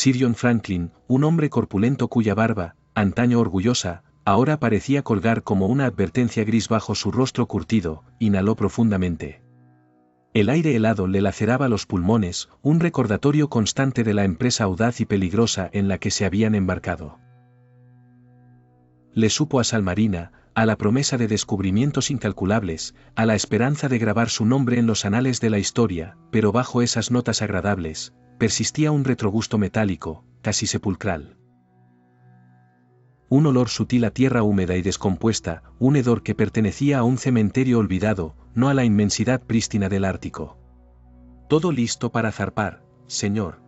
Sir John Franklin, un hombre corpulento cuya barba, antaño orgullosa, ahora parecía colgar como una advertencia gris bajo su rostro curtido, inhaló profundamente. El aire helado le laceraba los pulmones, un recordatorio constante de la empresa audaz y peligrosa en la que se habían embarcado. Le supo a sal marina, a la promesa de descubrimientos incalculables, a la esperanza de grabar su nombre en los anales de la historia, pero bajo esas notas agradables, persistía un retrogusto metálico, casi sepulcral. Un olor sutil a tierra húmeda y descompuesta, un hedor que pertenecía a un cementerio olvidado, no a la inmensidad prístina del Ártico. Todo listo para zarpar, señor.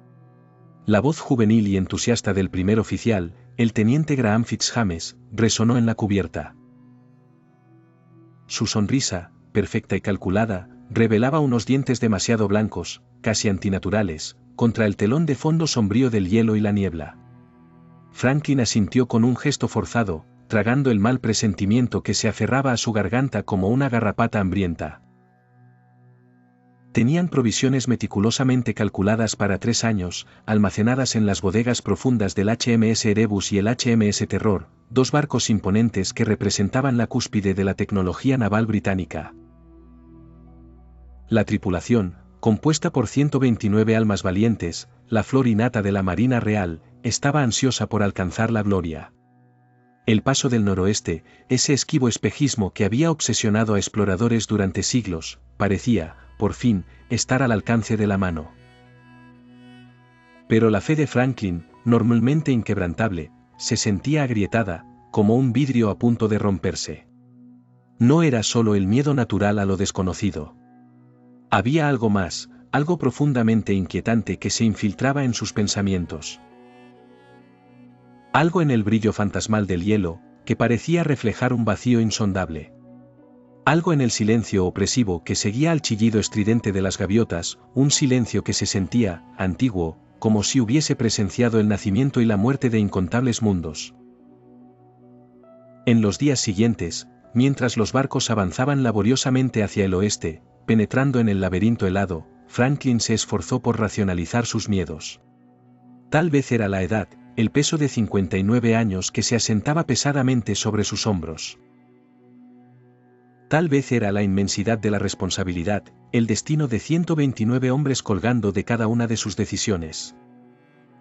La voz juvenil y entusiasta del primer oficial, el teniente Graham Fitzjames, resonó en la cubierta. Su sonrisa, perfecta y calculada, revelaba unos dientes demasiado blancos, casi antinaturales, contra el telón de fondo sombrío del hielo y la niebla. Franklin asintió con un gesto forzado, tragando el mal presentimiento que se aferraba a su garganta como una garrapata hambrienta. Tenían provisiones meticulosamente calculadas para 3 años, almacenadas en las bodegas profundas del HMS Erebus y el HMS Terror, 2 barcos imponentes que representaban la cúspide de la tecnología naval británica. La tripulación, compuesta por 129 almas valientes, la flor innata de la Marina Real, estaba ansiosa por alcanzar la gloria. El paso del noroeste, ese esquivo espejismo que había obsesionado a exploradores durante siglos, parecía, por fin, estar al alcance de la mano. Pero la fe de Franklin, normalmente inquebrantable, se sentía agrietada, como un vidrio a punto de romperse. No era solo el miedo natural a lo desconocido. Había algo más, algo profundamente inquietante que se infiltraba en sus pensamientos. Algo en el brillo fantasmal del hielo, que parecía reflejar un vacío insondable. Algo en el silencio opresivo que seguía al chillido estridente de las gaviotas, un silencio que se sentía, antiguo, como si hubiese presenciado el nacimiento y la muerte de incontables mundos. En los días siguientes, mientras los barcos avanzaban laboriosamente hacia el oeste, penetrando en el laberinto helado, Franklin se esforzó por racionalizar sus miedos. Tal vez era la edad, el peso de 59 años que se asentaba pesadamente sobre sus hombros. Tal vez era la inmensidad de la responsabilidad, el destino de 129 hombres colgando de cada una de sus decisiones.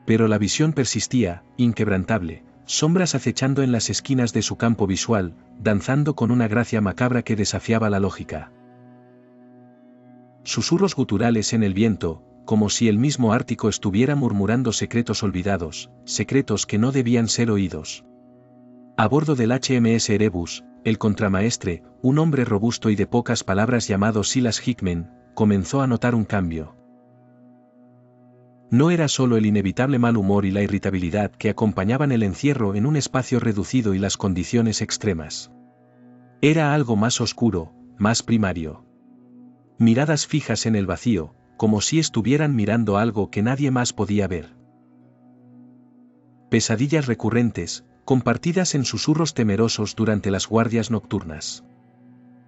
Pero la visión persistía, inquebrantable, sombras acechando en las esquinas de su campo visual, danzando con una gracia macabra que desafiaba la lógica. Susurros guturales en el viento, como si el mismo Ártico estuviera murmurando secretos olvidados, secretos que no debían ser oídos. A bordo del HMS Erebus, el contramaestre, un hombre robusto y de pocas palabras llamado Silas Hickman, comenzó a notar un cambio. No era solo el inevitable mal humor y la irritabilidad que acompañaban el encierro en un espacio reducido y las condiciones extremas. Era algo más oscuro, más primario. Miradas fijas en el vacío, como si estuvieran mirando algo que nadie más podía ver. Pesadillas recurrentes, compartidas en susurros temerosos durante las guardias nocturnas.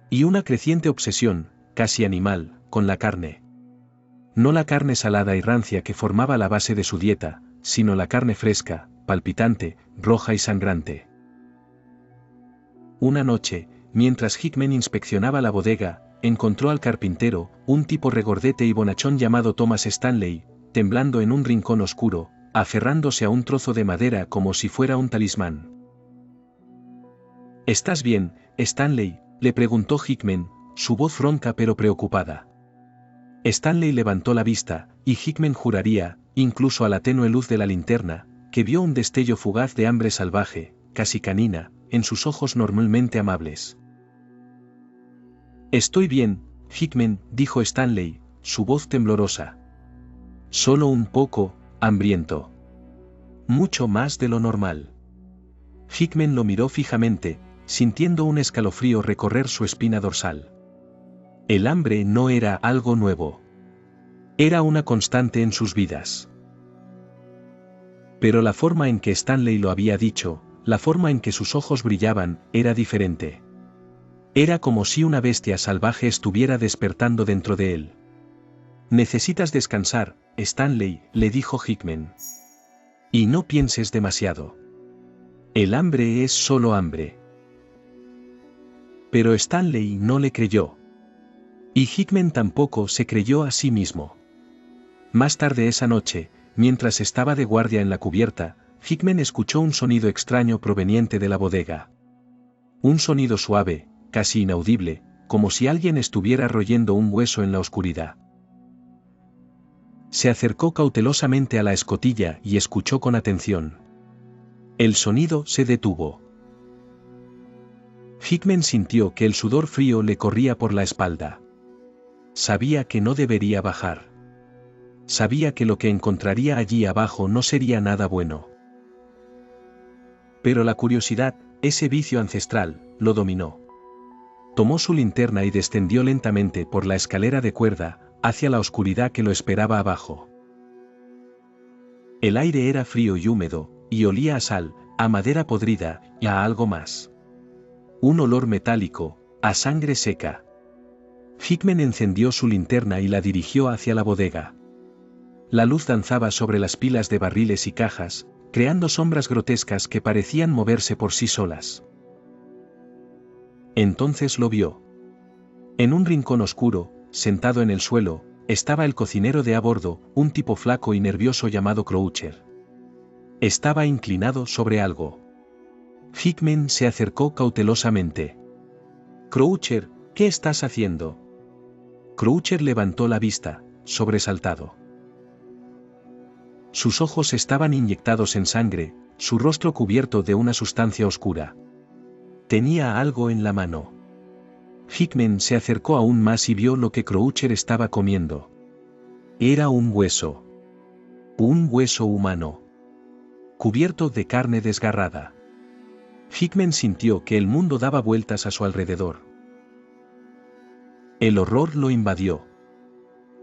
Y una creciente obsesión, casi animal, con la carne. No la carne salada y rancia que formaba la base de su dieta, sino la carne fresca, palpitante, roja y sangrante. Una noche, mientras Hickman inspeccionaba la bodega, encontró al carpintero, un tipo regordete y bonachón llamado Thomas Stanley, temblando en un rincón oscuro, aferrándose a un trozo de madera como si fuera un talismán. ¿Estás bien, Stanley?, le preguntó Hickman, su voz ronca pero preocupada. Stanley levantó la vista, y Hickman juraría, incluso a la tenue luz de la linterna, que vio un destello fugaz de hambre salvaje, casi canina, en sus ojos normalmente amables. Estoy bien, Hickman, dijo Stanley, su voz temblorosa. Solo un poco hambriento. Mucho más de lo normal. Hickman lo miró fijamente, sintiendo un escalofrío recorrer su espina dorsal. El hambre no era algo nuevo. Era una constante en sus vidas. Pero la forma en que Stanley lo había dicho, la forma en que sus ojos brillaban, era diferente. Era como si una bestia salvaje estuviera despertando dentro de él. Necesitas descansar, Stanley, le dijo Hickman. Y no pienses demasiado. El hambre es solo hambre. Pero Stanley no le creyó. Y Hickman tampoco se creyó a sí mismo. Más tarde esa noche, mientras estaba de guardia en la cubierta, Hickman escuchó un sonido extraño proveniente de la bodega. Un sonido suave, casi inaudible, como si alguien estuviera royendo un hueso en la oscuridad. Se acercó cautelosamente a la escotilla y escuchó con atención. El sonido se detuvo. Hickman sintió que el sudor frío le corría por la espalda. Sabía que no debería bajar. Sabía que lo que encontraría allí abajo no sería nada bueno. Pero la curiosidad, ese vicio ancestral, lo dominó. Tomó su linterna y descendió lentamente por la escalera de cuerda, hacia la oscuridad que lo esperaba abajo. El aire era frío y húmedo, y olía a sal, a madera podrida, y a algo más. Un olor metálico, a sangre seca. Hickman encendió su linterna y la dirigió hacia la bodega. La luz danzaba sobre las pilas de barriles y cajas, creando sombras grotescas que parecían moverse por sí solas. Entonces lo vio. En un rincón oscuro, sentado en el suelo, estaba el cocinero de a bordo, un tipo flaco y nervioso llamado Croucher. Estaba inclinado sobre algo. Hickman se acercó cautelosamente. «Croucher, ¿qué estás haciendo?» Croucher levantó la vista, sobresaltado. Sus ojos estaban inyectados en sangre, su rostro cubierto de una sustancia oscura. Tenía algo en la mano. Hickman se acercó aún más y vio lo que Croucher estaba comiendo. Era un hueso. Un hueso humano. Cubierto de carne desgarrada. Hickman sintió que el mundo daba vueltas a su alrededor. El horror lo invadió.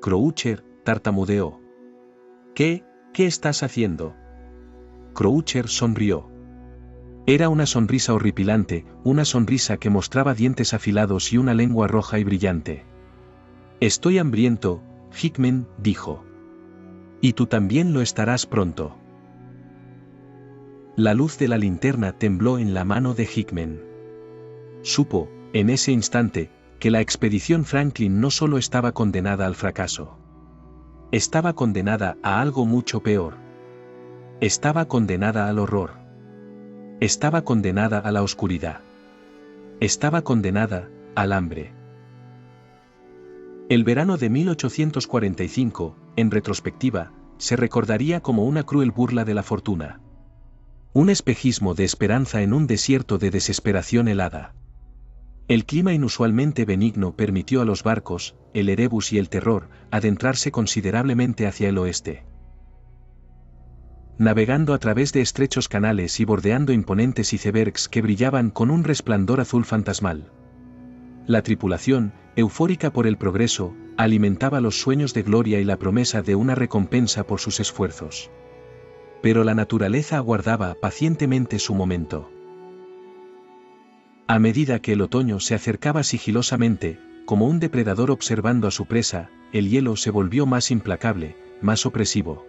Croucher tartamudeó. ¿Qué estás haciendo?» Croucher sonrió. Era una sonrisa horripilante, una sonrisa que mostraba dientes afilados y una lengua roja y brillante. «Estoy hambriento», Hickman dijo. «Y tú también lo estarás pronto». La luz de la linterna tembló en la mano de Hickman. Supo, en ese instante, que la expedición Franklin no solo estaba condenada al fracaso. Estaba condenada a algo mucho peor. Estaba condenada al horror. Estaba condenada a la oscuridad. Estaba condenada al hambre. El verano de 1845, en retrospectiva, se recordaría como una cruel burla de la fortuna. Un espejismo de esperanza en un desierto de desesperación helada. El clima inusualmente benigno permitió a los barcos, el Erebus y el Terror, adentrarse considerablemente hacia el oeste. Navegando a través de estrechos canales y bordeando imponentes icebergs que brillaban con un resplandor azul fantasmal. La tripulación, eufórica por el progreso, alimentaba los sueños de gloria y la promesa de una recompensa por sus esfuerzos. Pero la naturaleza aguardaba pacientemente su momento. A medida que el otoño se acercaba sigilosamente, como un depredador observando a su presa, el hielo se volvió más implacable, más opresivo.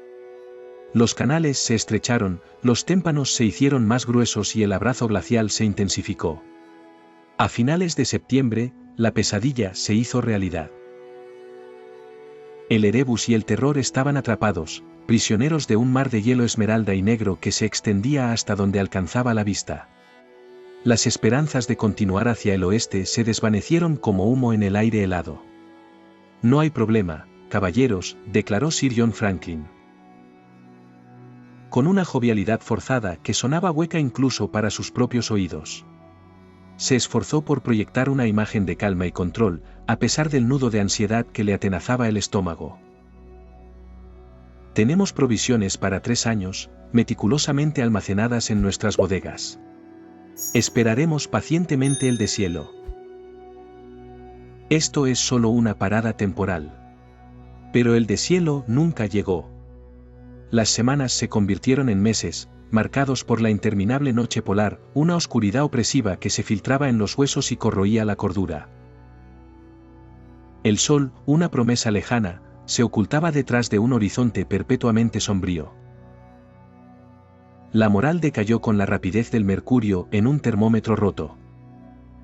Los canales se estrecharon, los témpanos se hicieron más gruesos y el abrazo glacial se intensificó. A finales de septiembre, la pesadilla se hizo realidad. El Erebus y el Terror estaban atrapados, prisioneros de un mar de hielo esmeralda y negro que se extendía hasta donde alcanzaba la vista. Las esperanzas de continuar hacia el oeste se desvanecieron como humo en el aire helado. «No hay problema, caballeros», declaró Sir John Franklin. Con una jovialidad forzada que sonaba hueca incluso para sus propios oídos. Se esforzó por proyectar una imagen de calma y control, a pesar del nudo de ansiedad que le atenazaba el estómago. «Tenemos provisiones para 3 años, meticulosamente almacenadas en nuestras bodegas. Esperaremos pacientemente el deshielo. Esto es solo una parada temporal». Pero el deshielo nunca llegó. Las semanas se convirtieron en meses, marcados por la interminable noche polar, una oscuridad opresiva que se filtraba en los huesos y corroía la cordura. El sol, una promesa lejana, se ocultaba detrás de un horizonte perpetuamente sombrío. La moral decayó con la rapidez del mercurio en un termómetro roto.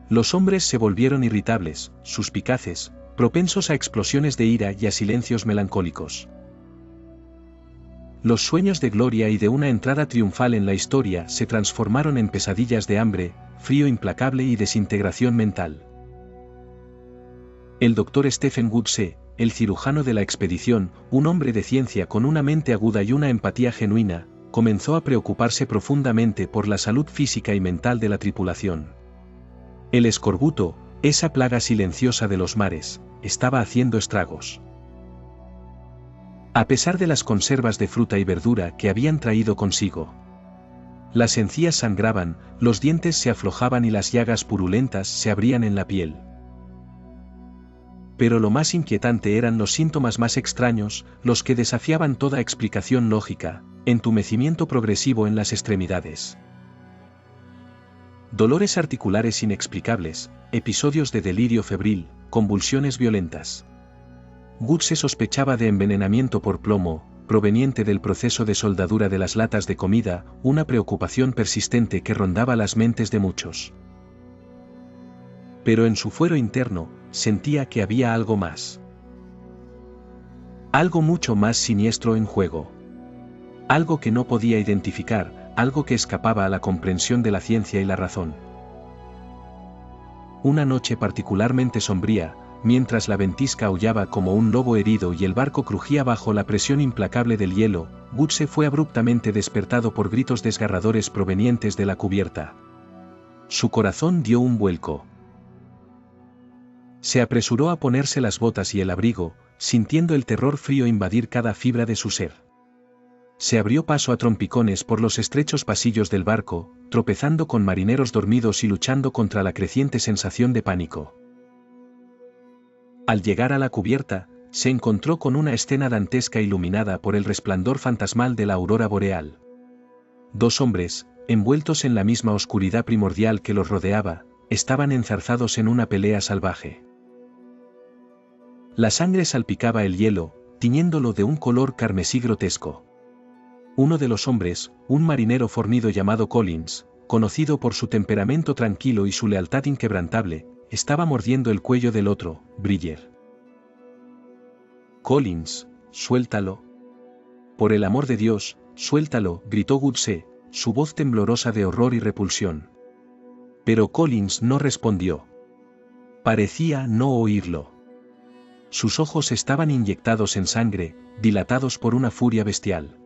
Los hombres se volvieron irritables, suspicaces, propensos a explosiones de ira y a silencios melancólicos. Los sueños de gloria y de una entrada triunfal en la historia se transformaron en pesadillas de hambre, frío implacable y desintegración mental. El doctor Stephen Goodsey, el cirujano de la expedición, un hombre de ciencia con una mente aguda y una empatía genuina, comenzó a preocuparse profundamente por la salud física y mental de la tripulación. El escorbuto, esa plaga silenciosa de los mares, estaba haciendo estragos. A pesar de las conservas de fruta y verdura que habían traído consigo, las encías sangraban, los dientes se aflojaban y las llagas purulentas se abrían en la piel. Pero lo más inquietante eran los síntomas más extraños, los que desafiaban toda explicación lógica: entumecimiento progresivo en las extremidades, dolores articulares inexplicables, episodios de delirio febril, convulsiones violentas. Goodsey sospechaba de envenenamiento por plomo, proveniente del proceso de soldadura de las latas de comida, una preocupación persistente que rondaba las mentes de muchos. Pero en su fuero interno, sentía que había algo más. Algo mucho más siniestro en juego. Algo que no podía identificar, algo que escapaba a la comprensión de la ciencia y la razón. Una noche particularmente sombría, mientras la ventisca aullaba como un lobo herido y el barco crujía bajo la presión implacable del hielo, Goodsey fue abruptamente despertado por gritos desgarradores provenientes de la cubierta. Su corazón dio un vuelco. Se apresuró a ponerse las botas y el abrigo, sintiendo el terror frío invadir cada fibra de su ser. Se abrió paso a trompicones por los estrechos pasillos del barco, tropezando con marineros dormidos y luchando contra la creciente sensación de pánico. Al llegar a la cubierta, se encontró con una escena dantesca iluminada por el resplandor fantasmal de la aurora boreal. Dos hombres, envueltos en la misma oscuridad primordial que los rodeaba, estaban enzarzados en una pelea salvaje. La sangre salpicaba el hielo, tiñéndolo de un color carmesí grotesco. Uno de los hombres, un marinero fornido llamado Collins, conocido por su temperamento tranquilo y su lealtad inquebrantable, estaba mordiendo el cuello del otro, Bridger. «Collins, suéltalo. Por el amor de Dios, suéltalo», gritó Goodsey, su voz temblorosa de horror y repulsión. Pero Collins no respondió. Parecía no oírlo. Sus ojos estaban inyectados en sangre, dilatados por una furia bestial.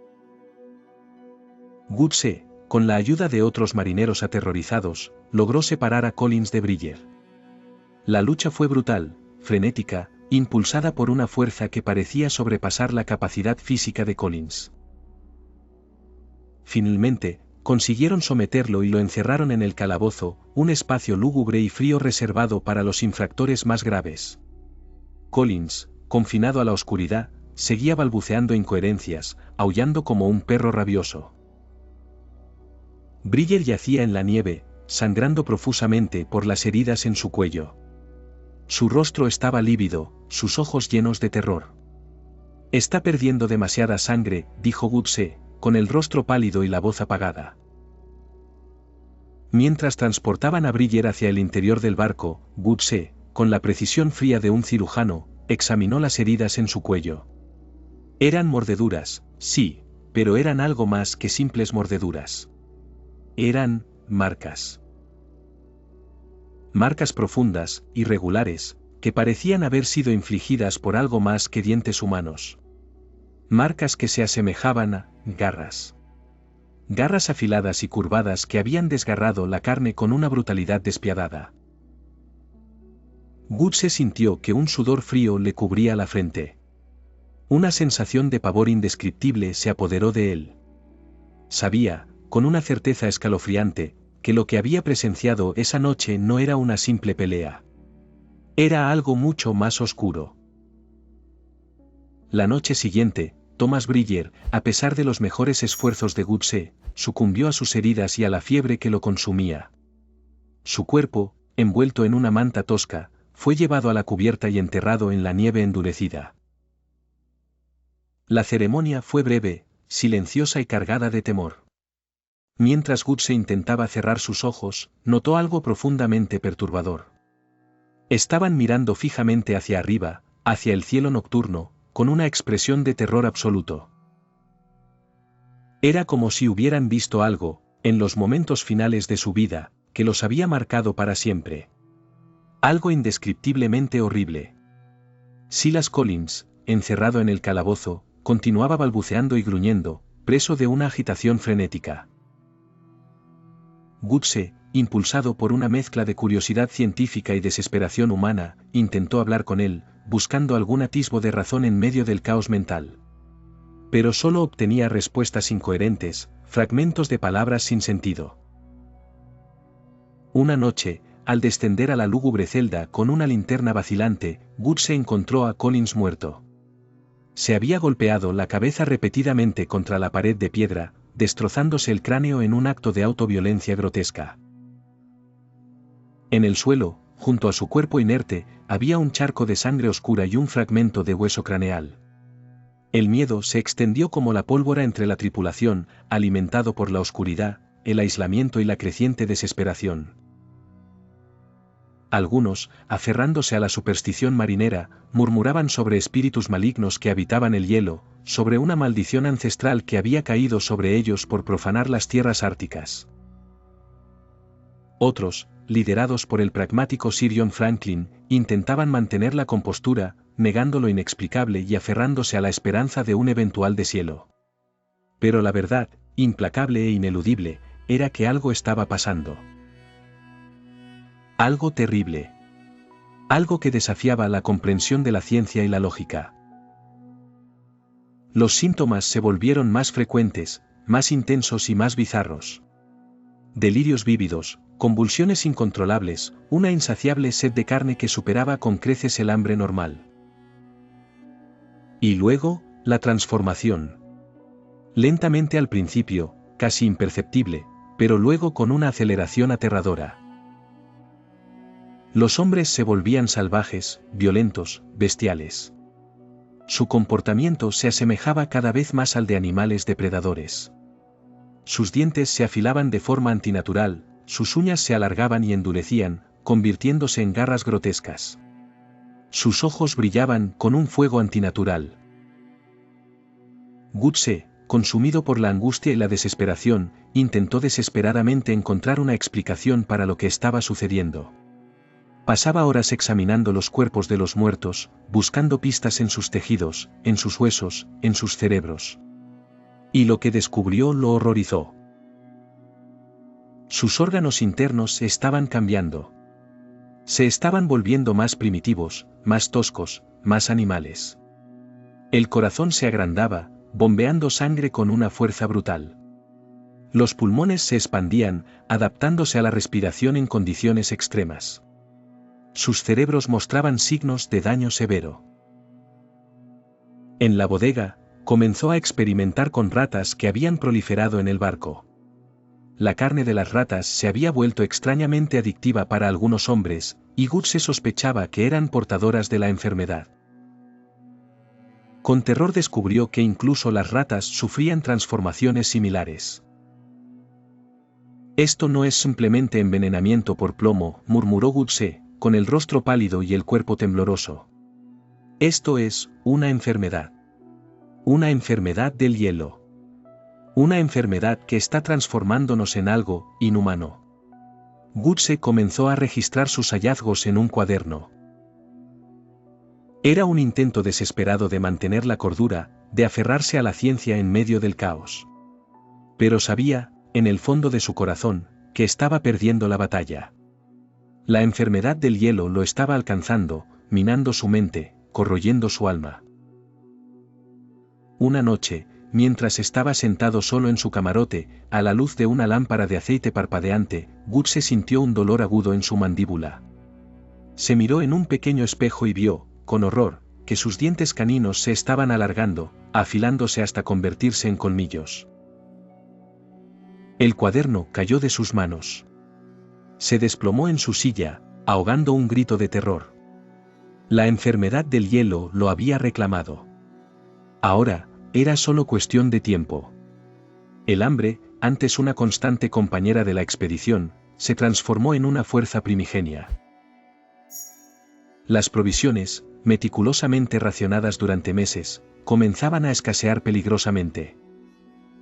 Goodsey, con la ayuda de otros marineros aterrorizados, logró separar a Collins de Bridger. La lucha fue brutal, frenética, impulsada por una fuerza que parecía sobrepasar la capacidad física de Collins. Finalmente, consiguieron someterlo y lo encerraron en el calabozo, un espacio lúgubre y frío reservado para los infractores más graves. Collins, confinado a la oscuridad, seguía balbuceando incoherencias, aullando como un perro rabioso. Bridger yacía en la nieve, sangrando profusamente por las heridas en su cuello. Su rostro estaba lívido, sus ojos llenos de terror. «Está perdiendo demasiada sangre», dijo Goodsey, con el rostro pálido y la voz apagada. Mientras transportaban a Bridger hacia el interior del barco, Goodsey, con la precisión fría de un cirujano, examinó las heridas en su cuello. Eran mordeduras, sí, pero eran algo más que simples mordeduras. Eran marcas. Marcas profundas, irregulares, que parecían haber sido infligidas por algo más que dientes humanos. Marcas que se asemejaban a garras. Garras afiladas y curvadas que habían desgarrado la carne con una brutalidad despiadada. Goodsey sintió que un sudor frío le cubría la frente. Una sensación de pavor indescriptible se apoderó de él. Sabía, con una certeza escalofriante, que lo que había presenciado esa noche no era una simple pelea. Era algo mucho más oscuro. La noche siguiente, Thomas Bridger, a pesar de los mejores esfuerzos de Goodsey, sucumbió a sus heridas y a la fiebre que lo consumía. Su cuerpo, envuelto en una manta tosca, fue llevado a la cubierta y enterrado en la nieve endurecida. La ceremonia fue breve, silenciosa y cargada de temor. Mientras Gutse intentaba cerrar sus ojos, notó algo profundamente perturbador. Estaban mirando fijamente hacia arriba, hacia el cielo nocturno, con una expresión de terror absoluto. Era como si hubieran visto algo, en los momentos finales de su vida, que los había marcado para siempre. Algo indescriptiblemente horrible. Silas Collins, encerrado en el calabozo, continuaba balbuceando y gruñendo, preso de una agitación frenética. Gutse, impulsado por una mezcla de curiosidad científica y desesperación humana, intentó hablar con él, buscando algún atisbo de razón en medio del caos mental. Pero solo obtenía respuestas incoherentes, fragmentos de palabras sin sentido. Una noche, al descender a la lúgubre celda con una linterna vacilante, Gutse encontró a Collins muerto. Se había golpeado la cabeza repetidamente contra la pared de piedra, destrozándose el cráneo en un acto de autoviolencia grotesca. En el suelo, junto a su cuerpo inerte, había un charco de sangre oscura y un fragmento de hueso craneal. El miedo se extendió como la pólvora entre la tripulación, alimentado por la oscuridad, el aislamiento y la creciente desesperación. Algunos, aferrándose a la superstición marinera, murmuraban sobre espíritus malignos que habitaban el hielo, sobre una maldición ancestral que había caído sobre ellos por profanar las tierras árticas. Otros, liderados por el pragmático Sir John Franklin, intentaban mantener la compostura, negando lo inexplicable y aferrándose a la esperanza de un eventual deshielo. Pero la verdad, implacable e ineludible, era que algo estaba pasando. Algo terrible. Algo que desafiaba la comprensión de la ciencia y la lógica. Los síntomas se volvieron más frecuentes, más intensos y más bizarros. Delirios vívidos, convulsiones incontrolables, una insaciable sed de carne que superaba con creces el hambre normal. Y luego, la transformación. Lentamente al principio, casi imperceptible, pero luego con una aceleración aterradora. Los hombres se volvían salvajes, violentos, bestiales. Su comportamiento se asemejaba cada vez más al de animales depredadores. Sus dientes se afilaban de forma antinatural, sus uñas se alargaban y endurecían, convirtiéndose en garras grotescas. Sus ojos brillaban con un fuego antinatural. Gutse, consumido por la angustia y la desesperación, intentó desesperadamente encontrar una explicación para lo que estaba sucediendo. Pasaba horas examinando los cuerpos de los muertos, buscando pistas en sus tejidos, en sus huesos, en sus cerebros. Y lo que descubrió lo horrorizó. Sus órganos internos estaban cambiando. Se estaban volviendo más primitivos, más toscos, más animales. El corazón se agrandaba, bombeando sangre con una fuerza brutal. Los pulmones se expandían, adaptándose a la respiración en condiciones extremas. Sus cerebros mostraban signos de daño severo. En la bodega, comenzó a experimentar con ratas que habían proliferado en el barco. La carne de las ratas se había vuelto extrañamente adictiva para algunos hombres, y Gutse sospechaba que eran portadoras de la enfermedad. Con terror descubrió que incluso las ratas sufrían transformaciones similares. Esto no es simplemente envenenamiento por plomo, murmuró Gutse, con el rostro pálido y el cuerpo tembloroso. Esto es una enfermedad. Una enfermedad del hielo. Una enfermedad que está transformándonos en algo inhumano. Gutse comenzó a registrar sus hallazgos en un cuaderno. Era un intento desesperado de mantener la cordura, de aferrarse a la ciencia en medio del caos. Pero sabía, en el fondo de su corazón, que estaba perdiendo la batalla. La enfermedad del hielo lo estaba alcanzando, minando su mente, corroyendo su alma. Una noche, mientras estaba sentado solo en su camarote, a la luz de una lámpara de aceite parpadeante, Gutse sintió un dolor agudo en su mandíbula. Se miró en un pequeño espejo y vio, con horror, que sus dientes caninos se estaban alargando, afilándose hasta convertirse en colmillos. El cuaderno cayó de sus manos. Se desplomó en su silla, ahogando un grito de terror. La enfermedad del hielo lo había reclamado. Ahora, era solo cuestión de tiempo. El hambre, antes una constante compañera de la expedición, se transformó en una fuerza primigenia. Las provisiones, meticulosamente racionadas durante meses, comenzaban a escasear peligrosamente.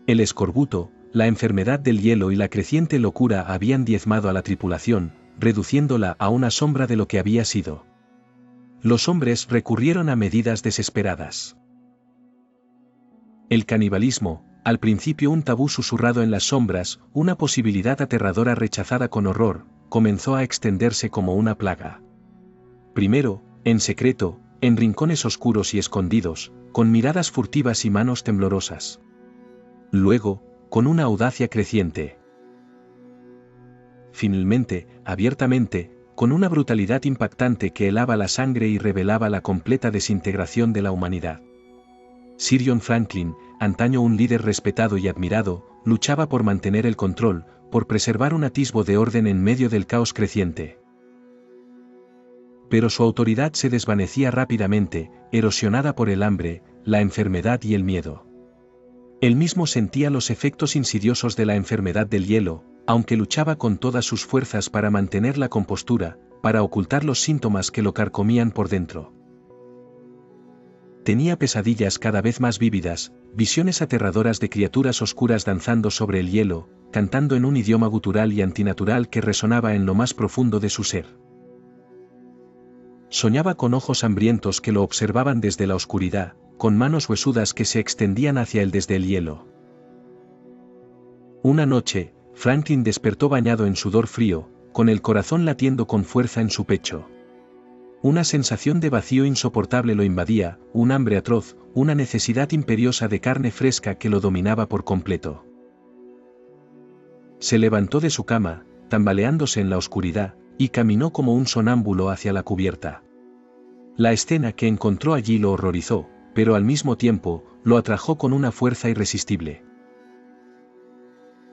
El escorbuto, la enfermedad del hielo y la creciente locura habían diezmado a la tripulación, reduciéndola a una sombra de lo que había sido. Los hombres recurrieron a medidas desesperadas. El canibalismo, al principio un tabú susurrado en las sombras, una posibilidad aterradora rechazada con horror, comenzó a extenderse como una plaga. Primero, en secreto, en rincones oscuros y escondidos, con miradas furtivas y manos temblorosas. Luego, con una audacia creciente. Finalmente, abiertamente, con una brutalidad impactante que helaba la sangre y revelaba la completa desintegración de la humanidad. Sir John Franklin, antaño un líder respetado y admirado, luchaba por mantener el control, por preservar un atisbo de orden en medio del caos creciente. Pero su autoridad se desvanecía rápidamente, erosionada por el hambre, la enfermedad y el miedo. Él mismo sentía los efectos insidiosos de la enfermedad del hielo, aunque luchaba con todas sus fuerzas para mantener la compostura, para ocultar los síntomas que lo carcomían por dentro. Tenía pesadillas cada vez más vívidas, visiones aterradoras de criaturas oscuras danzando sobre el hielo, cantando en un idioma gutural y antinatural que resonaba en lo más profundo de su ser. Soñaba con ojos hambrientos que lo observaban desde la oscuridad, con manos huesudas que se extendían hacia él desde el hielo. Una noche, Franklin despertó bañado en sudor frío, con el corazón latiendo con fuerza en su pecho. Una sensación de vacío insoportable lo invadía, un hambre atroz, una necesidad imperiosa de carne fresca que lo dominaba por completo. Se levantó de su cama, tambaleándose en la oscuridad, y caminó como un sonámbulo hacia la cubierta. La escena que encontró allí lo horrorizó, pero al mismo tiempo, lo atrajo con una fuerza irresistible.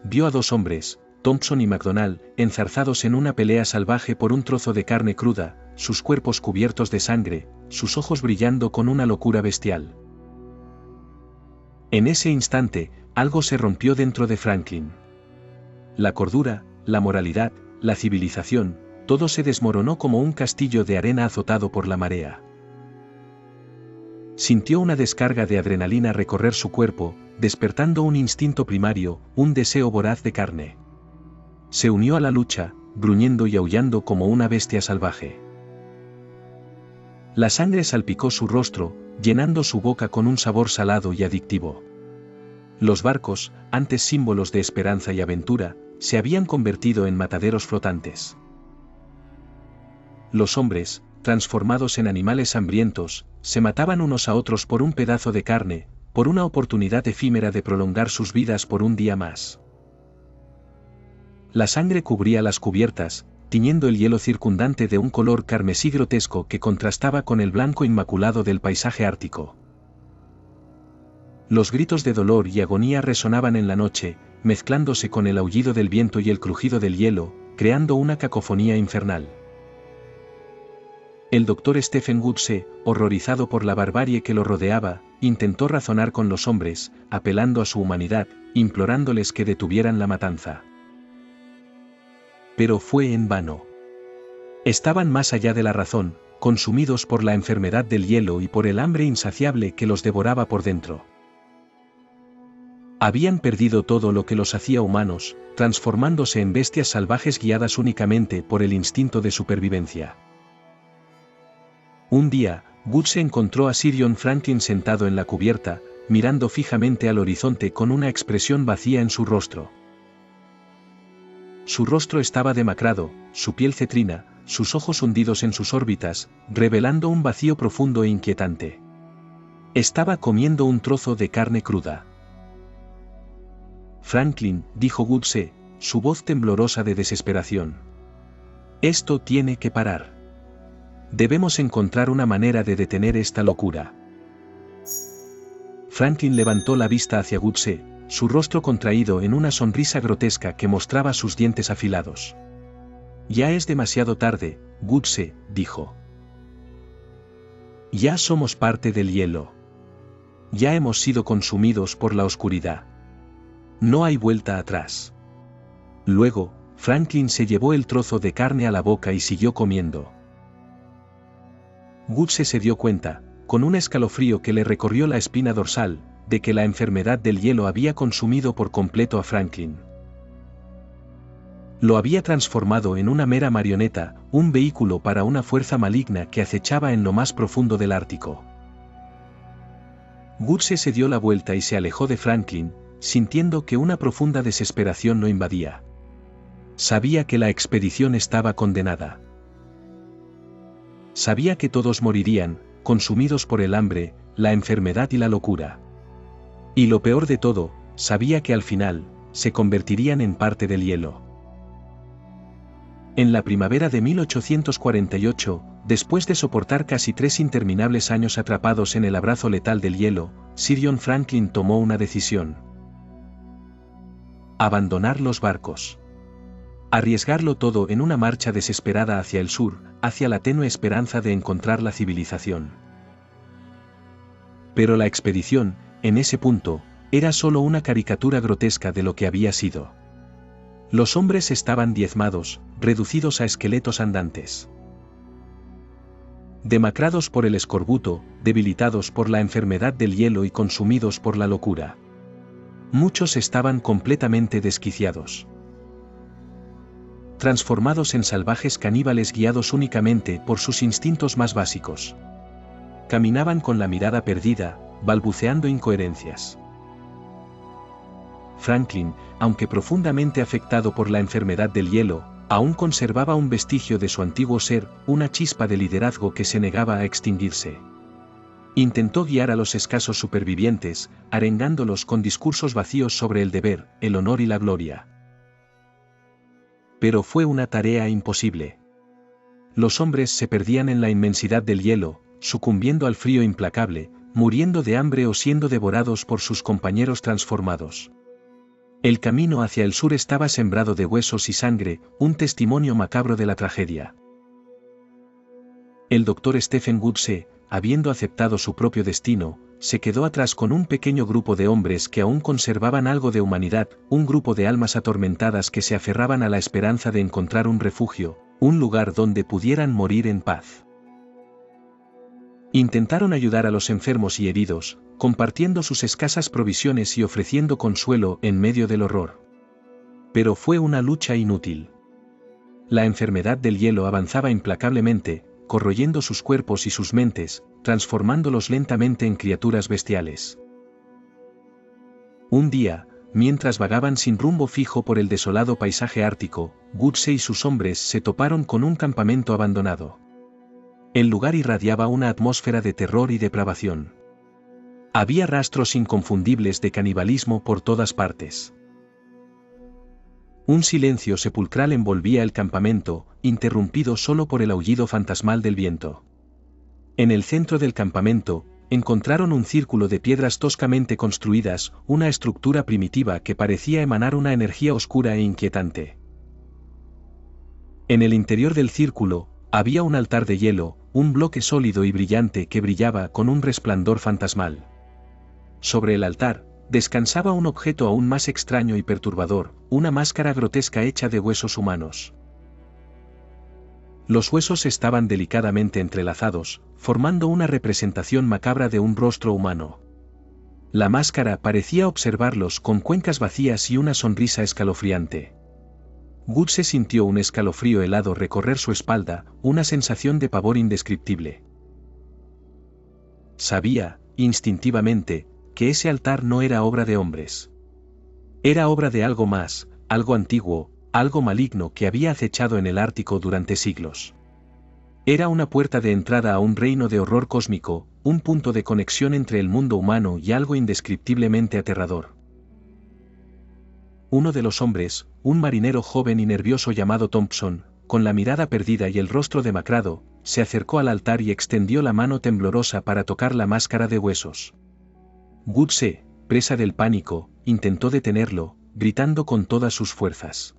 Vio a dos hombres, Thompson y MacDonald, enzarzados en una pelea salvaje por un trozo de carne cruda, sus cuerpos cubiertos de sangre, sus ojos brillando con una locura bestial. En ese instante, algo se rompió dentro de Franklin. La cordura, la moralidad, la civilización, todo se desmoronó como un castillo de arena azotado por la marea. Sintió una descarga de adrenalina recorrer su cuerpo, despertando un instinto primario, un deseo voraz de carne. Se unió a la lucha, gruñendo y aullando como una bestia salvaje. La sangre salpicó su rostro, llenando su boca con un sabor salado y adictivo. Los barcos, antes símbolos de esperanza y aventura, se habían convertido en mataderos flotantes. Los hombres, transformados en animales hambrientos, se mataban unos a otros por un pedazo de carne, por una oportunidad efímera de prolongar sus vidas por un día más. La sangre cubría las cubiertas, tiñendo el hielo circundante de un color carmesí grotesco que contrastaba con el blanco inmaculado del paisaje ártico. Los gritos de dolor y agonía resonaban en la noche, mezclándose con el aullido del viento y el crujido del hielo, creando una cacofonía infernal. El doctor Stephen Goodsey, horrorizado por la barbarie que lo rodeaba, intentó razonar con los hombres, apelando a su humanidad, implorándoles que detuvieran la matanza. Pero fue en vano. Estaban más allá de la razón, consumidos por la enfermedad del hielo y por el hambre insaciable que los devoraba por dentro. Habían perdido todo lo que los hacía humanos, transformándose en bestias salvajes guiadas únicamente por el instinto de supervivencia. Un día, Goodsey encontró a Sir John Franklin sentado en la cubierta, mirando fijamente al horizonte con una expresión vacía en su rostro. Su rostro estaba demacrado, su piel cetrina, sus ojos hundidos en sus órbitas, revelando un vacío profundo e inquietante. Estaba comiendo un trozo de carne cruda. Franklin, dijo Goodsey, su voz temblorosa de desesperación. Esto tiene que parar. Debemos encontrar una manera de detener esta locura. Franklin levantó la vista hacia Goodsey, su rostro contraído en una sonrisa grotesca que mostraba sus dientes afilados. Ya es demasiado tarde, Goodsey, dijo. Ya somos parte del hielo. Ya hemos sido consumidos por la oscuridad. No hay vuelta atrás. Luego, Franklin se llevó el trozo de carne a la boca y siguió comiendo. Goodsey se dio cuenta, con un escalofrío que le recorrió la espina dorsal, de que la enfermedad del hielo había consumido por completo a Franklin. Lo había transformado en una mera marioneta, un vehículo para una fuerza maligna que acechaba en lo más profundo del Ártico. Goodsey se dio la vuelta y se alejó de Franklin, sintiendo que una profunda desesperación lo invadía. Sabía que la expedición estaba condenada. Sabía que todos morirían, consumidos por el hambre, la enfermedad y la locura. Y lo peor de todo, sabía que al final, se convertirían en parte del hielo. En la primavera de 1848, después de soportar casi 3 interminables años atrapados en el abrazo letal del hielo, Sir John Franklin tomó una decisión. Abandonar los barcos. Arriesgarlo todo en una marcha desesperada hacia el sur, hacia la tenue esperanza de encontrar la civilización. Pero la expedición, en ese punto, era solo una caricatura grotesca de lo que había sido. Los hombres estaban diezmados, reducidos a esqueletos andantes. Demacrados por el escorbuto, debilitados por la enfermedad del hielo y consumidos por la locura. Muchos estaban completamente desquiciados. Transformados en salvajes caníbales guiados únicamente por sus instintos más básicos. Caminaban con la mirada perdida, balbuceando incoherencias. Franklin, aunque profundamente afectado por la enfermedad del hielo, aún conservaba un vestigio de su antiguo ser, una chispa de liderazgo que se negaba a extinguirse. Intentó guiar a los escasos supervivientes, arengándolos con discursos vacíos sobre el deber, el honor y la gloria. Pero fue una tarea imposible. Los hombres se perdían en la inmensidad del hielo, sucumbiendo al frío implacable, muriendo de hambre o siendo devorados por sus compañeros transformados. El camino hacia el sur estaba sembrado de huesos y sangre, un testimonio macabro de la tragedia. El doctor Stephen Goodsey, habiendo aceptado su propio destino, se quedó atrás con un pequeño grupo de hombres que aún conservaban algo de humanidad, un grupo de almas atormentadas que se aferraban a la esperanza de encontrar un refugio, un lugar donde pudieran morir en paz. Intentaron ayudar a los enfermos y heridos, compartiendo sus escasas provisiones y ofreciendo consuelo en medio del horror. Pero fue una lucha inútil. La enfermedad del hielo avanzaba implacablemente, corroyendo sus cuerpos y sus mentes, transformándolos lentamente en criaturas bestiales. Un día, mientras vagaban sin rumbo fijo por el desolado paisaje ártico, Goodsey y sus hombres se toparon con un campamento abandonado. El lugar irradiaba una atmósfera de terror y depravación. Había rastros inconfundibles de canibalismo por todas partes. Un silencio sepulcral envolvía el campamento, interrumpido solo por el aullido fantasmal del viento. En el centro del campamento, encontraron un círculo de piedras toscamente construidas, una estructura primitiva que parecía emanar una energía oscura e inquietante. En el interior del círculo, había un altar de hielo, un bloque sólido y brillante que brillaba con un resplandor fantasmal. Sobre el altar, descansaba un objeto aún más extraño y perturbador, una máscara grotesca hecha de huesos humanos. Los huesos estaban delicadamente entrelazados, formando una representación macabra de un rostro humano. La máscara parecía observarlos con cuencas vacías y una sonrisa escalofriante. Goodsey sintió un escalofrío helado recorrer su espalda, una sensación de pavor indescriptible. Sabía, instintivamente, que ese altar no era obra de hombres. Era obra de algo más, algo antiguo, algo maligno que había acechado en el Ártico durante siglos. Era una puerta de entrada a un reino de horror cósmico, un punto de conexión entre el mundo humano y algo indescriptiblemente aterrador. Uno de los hombres, un marinero joven y nervioso llamado Thompson, con la mirada perdida y el rostro demacrado, se acercó al altar y extendió la mano temblorosa para tocar la máscara de huesos. Goodsey, presa del pánico, intentó detenerlo, gritando con todas sus fuerzas.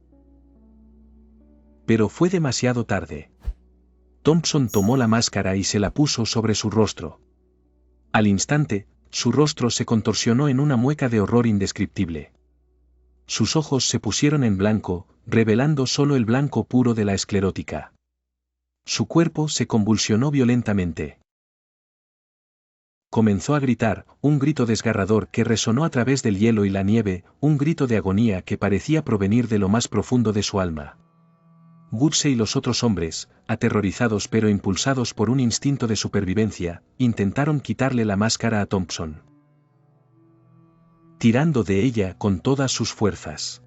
Pero fue demasiado tarde. Thompson tomó la máscara y se la puso sobre su rostro. Al instante, su rostro se contorsionó en una mueca de horror indescriptible. Sus ojos se pusieron en blanco, revelando solo el blanco puro de la esclerótica. Su cuerpo se convulsionó violentamente. Comenzó a gritar, un grito desgarrador que resonó a través del hielo y la nieve, un grito de agonía que parecía provenir de lo más profundo de su alma. Woodsey y los otros hombres, aterrorizados pero impulsados por un instinto de supervivencia, intentaron quitarle la máscara a Thompson, tirando de ella con todas sus fuerzas.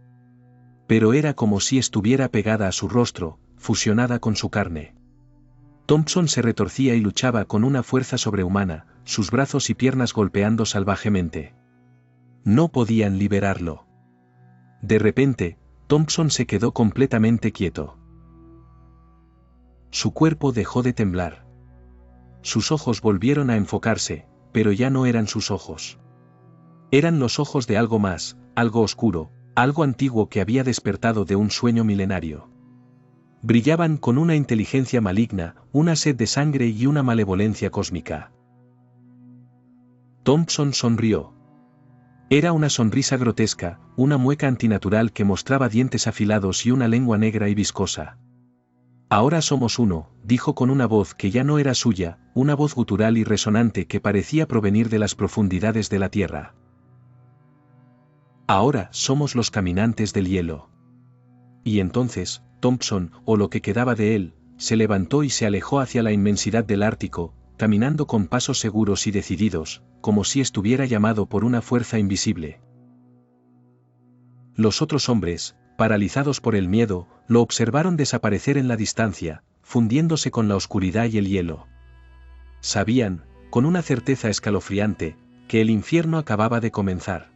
Pero era como si estuviera pegada a su rostro, fusionada con su carne. Thompson se retorcía y luchaba con una fuerza sobrehumana, sus brazos y piernas golpeando salvajemente. No podían liberarlo. De repente, Thompson se quedó completamente quieto. Su cuerpo dejó de temblar. Sus ojos volvieron a enfocarse, pero ya no eran sus ojos. Eran los ojos de algo más, algo oscuro, algo antiguo que había despertado de un sueño milenario. Brillaban con una inteligencia maligna, una sed de sangre y una malevolencia cósmica. Thompson sonrió. Era una sonrisa grotesca, una mueca antinatural que mostraba dientes afilados y una lengua negra y viscosa. Ahora somos uno, dijo con una voz que ya no era suya, una voz gutural y resonante que parecía provenir de las profundidades de la tierra. Ahora somos los caminantes del hielo. Y entonces, Thompson, o lo que quedaba de él, se levantó y se alejó hacia la inmensidad del Ártico, caminando con pasos seguros y decididos, como si estuviera llamado por una fuerza invisible. Los otros hombres, paralizados por el miedo, lo observaron desaparecer en la distancia, fundiéndose con la oscuridad y el hielo. Sabían, con una certeza escalofriante, que el infierno acababa de comenzar.